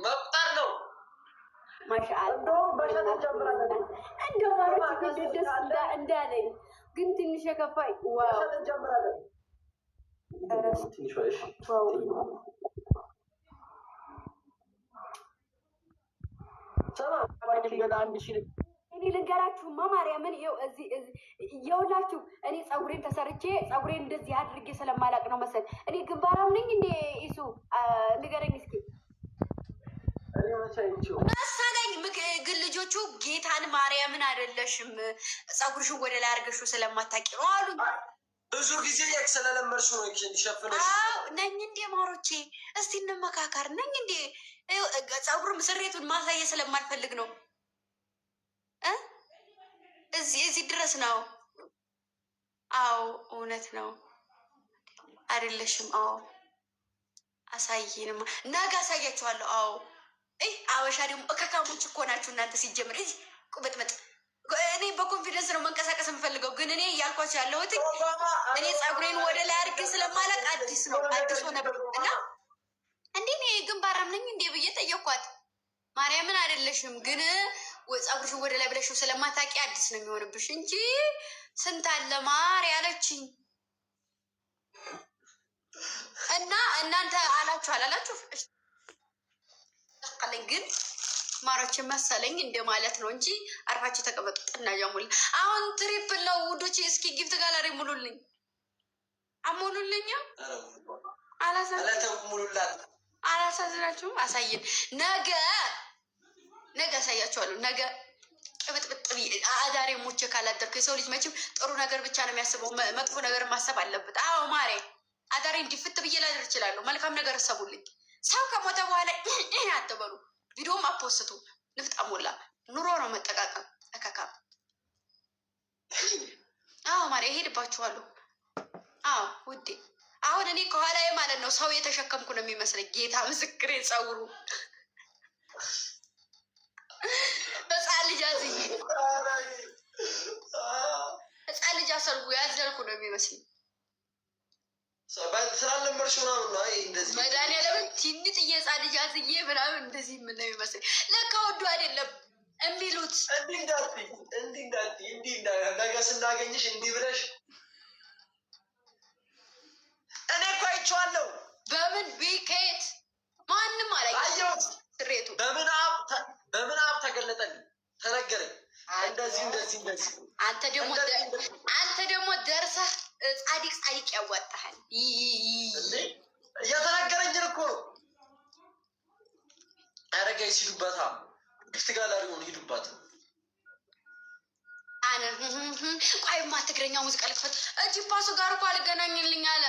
መፍጠር ነው። ማሻአላህ እንደው ማለት ደስ እንዳለኝ ግን ትንሽ የከፋኝ ዋው እኔ ልንገራችሁማ ማርያምን የውላችሁ እኔ ፀጉሬን ተሰርቼ ፀጉሬን እንደዚህ አድርጌ ስለማላቅ ነው መሰል እኔ ግንባራም ነኝ እንዴ ኢሱ ንገረኝ እስኪ መሰለኝ ግን ልጆቹ ጌታን ማርያምን አይደለሽም ፀጉርሽን ወደ ላይ አድርገሽው ስለማታውቂ ነው አሉ ብዙ ጊዜ ስለለመድሽ ነው ይሸፍነሽ ነኝ እንዴ ማሮቼ እስቲ እንመካከር ነኝ እንዴ ፀጉር ስሬቱን ማሳየት ስለማልፈልግ ነው እዚህ ድረስ ነው አዎ እውነት ነው አይደለሽም አዎ አሳይንም ነገ አሳያችኋለሁ አዎ አበሻ ደግሞ እከካሞች እኮ ናችሁ እናንተ ሲጀምር እዚህ ቁብጥምጥ እኔ በኮንፊደንስ ነው መንቀሳቀስ የምፈልገው ግን እኔ እያልኳቸው ያለሁት እኔ ፀጉሬን ወደ ላይ አድርጌ ስለማላቅ አዲስ ነው አዲስ ሆነብኝ እና እንዴ እኔ ግንባራም ነኝ እንዴ ብዬ ጠየኳት ማርያምን አይደለሽም ግን ፀጉርሽን ወደ ላይ ብለሽው ስለማታውቂ አዲስ ነው የሚሆንብሽ እንጂ ስንት አለ ማር ያለችኝ እና እናንተ አላችሁ አላላችሁ አለኝ ግን ማሮች መሰለኝ እንደ ማለት ነው እንጂ አርፋችሁ ተቀመጡ ጥናጃሙል አሁን ትሪፕል ነው ውዶች እስኪ ጊፍት ጋላሪ ሙሉልኝ አሙሉልኝ አላሳዝናችሁም አሳየን ነገ አሳያችኋለሁ ነገ ቅብጥብጥ አዳሬ ሞቼ ካላደርኩ የሰው ልጅ መቼም ጥሩ ነገር ብቻ ነው የሚያስበው መጥፎ ነገር ማሰብ አለበት አዎ ማሬ አዳሬ እንዲፍት ብዬ ላደር እችላለሁ መልካም ነገር እሰቡልኝ ሰው ከሞተ በኋላ አትበሉ ቪዲዮም አፖስቱ ንፍጥ አሞላ ኑሮ ነው መጠቃቀም እከካም አዎ ማሬ እሄድባችኋለሁ አዎ ውዴ አሁን እኔ ከኋላዬ ማለት ነው ሰው የተሸከምኩ ነው የሚመስለኝ ጌታ ምስክሬ ፀጉሩ ህፃን ልጅ አዝዬ ህፃን ልጅ አሰርጉ ያዘልኩ ነው የሚመስለኝ ስላለመርሽ ምናምን ነው እንደዚህ መድኃኒዓለም ትንጥዬ ህፃን ልጅ አዝዬ ምናምን እንደዚህ ምን ነው የሚመስለኝ ለካ ወዱ አይደለም የሚሉት እንዲህ ነገ ስናገኝሽ እንዲህ ብለሽ እኔ እኮ አይቼዋለሁ በምን ቢከየት ማንም አላየሁት ስሬቱ በምናብ ተገለጠልኝ ተነገረኝ እንደዚህ አንተ ደግሞ ደርሰህ ጻዲቅ ያዋጣሃል እየተነገረኝን እኮ ነው አረጋይ ሲሉበታ ግፍት ጋላሪውን ሂዱባት ቆይማ ትግረኛ ሙዚቃ ልክፈት እጅ ፓሱ ጋር እኮ አልገናኝልኝ አለ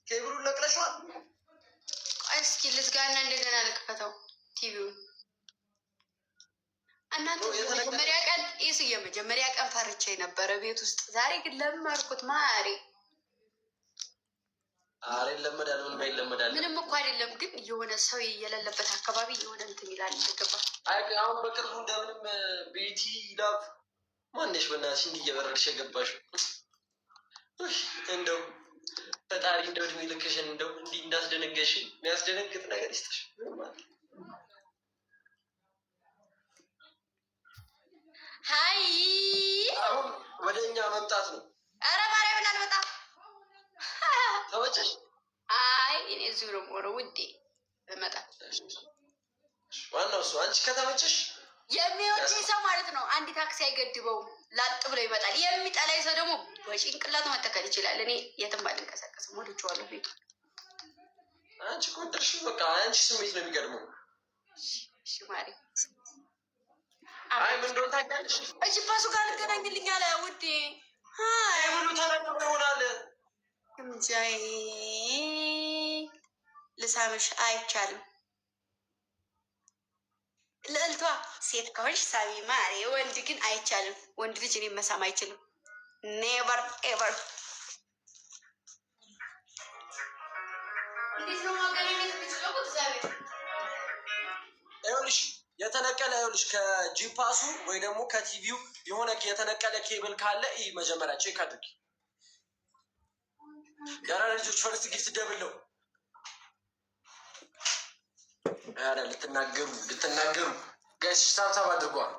ኬብሩን ነቅለሽዋል እስኪ ልዝጋና እንደገና ልክፈተው ቲቪውን እናንተ የመጀመሪያ ቀን ፈርቼ ነበረ ቤት ውስጥ ዛሬ ግን ለማርኩት ማሪ አሬ ለመዳል ምንም እኮ አይደለም ግን የሆነ ሰው የሌለበት አካባቢ የሆነ እንትን ይላል ተገባ አሁን በቅርቡ እንደምንም ቤቲ ዳብ ማንሽ በእናትሽ እንዲህ እየበረድሽ የገባሽ እንደው ፈጣሪ እንደው እድሜ ልክሽን እንደው እንዲህ እንዳስደነገሽ የሚያስደነግጥ ነገር ይስጥሽ ሀይ አሁን ወደ እኛ መምጣት ነው ኧረ ማርያም ምን አልመጣ ተመቸሽ አይ እኔ እዚሁ ነው የምሆነው ውዴ እመጣ ዋናው እሱ አንቺ ከተመቸሽ የሚወደኝ ሰው ማለት ነው አንድ ታክሲ አይገድበውም ላጥ ብሎ ይመጣል የሚጠላኝ ሰው ደግሞ በጭንቅላቱ መተከል ይችላል እኔ የትም አልንቀሳቀስም ወድጄዋለሁ ቤቱ አንቺ ኮንትርሽ በቃ አንቺ ስሜት ነው የሚገርመው እሺ ማሪ አይ ምን እንደሆነ ታውቂያለሽ እሺ ፓሱ ጋር ልገናኝልኝ አለ ውዴ አይ ምኑ ተነግሮ ይሆናል እንጃይ ልሳምሽ አይቻልም ልዕልቷ ሴት ከሆንሽ ሳቢ ማሪ ወንድ ግን አይቻልም ወንድ ልጅ እኔ መሳም አይችልም ኔቨር ኤቨር እንዴት ነው ማገናኘት የምትችለው እግዚአብሔር ይኸውልሽ የተነቀለ ይኸውልሽ ከጂፓሱ ወይ ደግሞ ከቲቪው የሆነ የተነቀለ ኬብል ካለ ይህ መጀመሪያ ቼክ አድርጊ ያራ ልጆች ፈርስት ጊፍት ደብል ነው ኧረ ልትናገሩ ጋይስ ታብታብ አድርጓል።